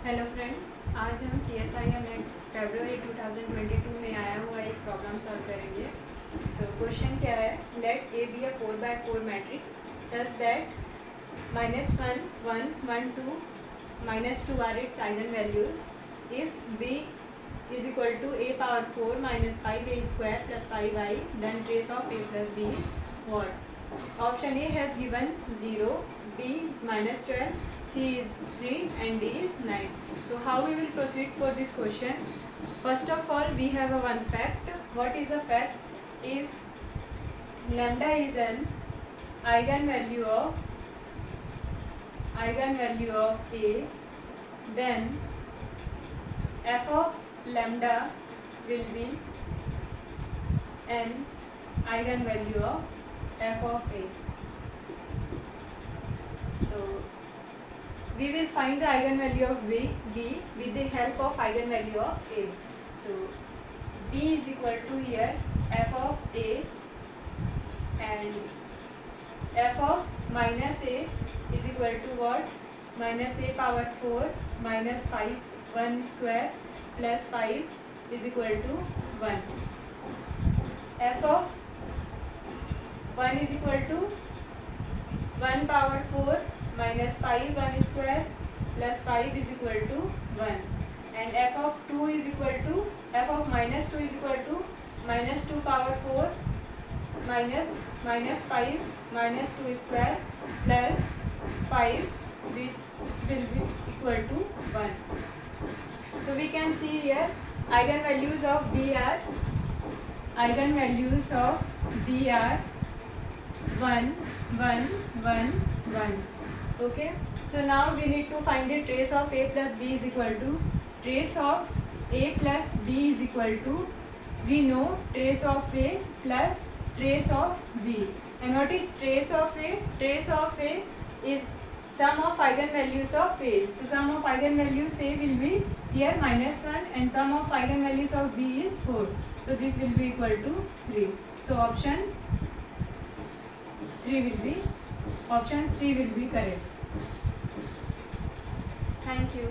Hello friends, आज हम CSIR net फरवरी 2022 में आया हुआ एक प्रॉब्लम सॉल्व करेंगे। सो क्वेश्चन क्या है, let A be a 4x4 matrix such that -1 1 1 2 -2 are its eigen values if b is equal to a power 4 minus 5a square plus 5i, then trace of a plus b is what? Option A has given 0, B is -12, C is 3 and D is 9. So how we will proceed for this question? First of all, we have a one fact. What is a fact? If lambda is an eigenvalue of A, then f of lambda will be an eigenvalue of f of A. So we will find the eigenvalue of B with the help of eigenvalue of A. So B is equal to here f of A, and f of minus A is equal to what? Minus A power 4 minus 5 1 square plus 5 is equal to 1. F of 1 is equal to 1 power 4 minus 5 1 square plus 5 is equal to 1, and f of 2 is equal to f of minus 2 is equal to minus 2 power 4 minus 5 minus 2 square plus 5 which will be equal to 1. So we can see here eigenvalues of B are 1 1 1 1. Okay, so now we need to find the trace of A plus B is equal to trace of A plus B is equal to, we know trace of A plus trace of B. And what is trace of A? Trace of A is sum of eigenvalues of A. So sum of eigenvalues A will be here -1 and sum of eigenvalues of B is 4. So this will be equal to 3. So option C will be correct. Thank you.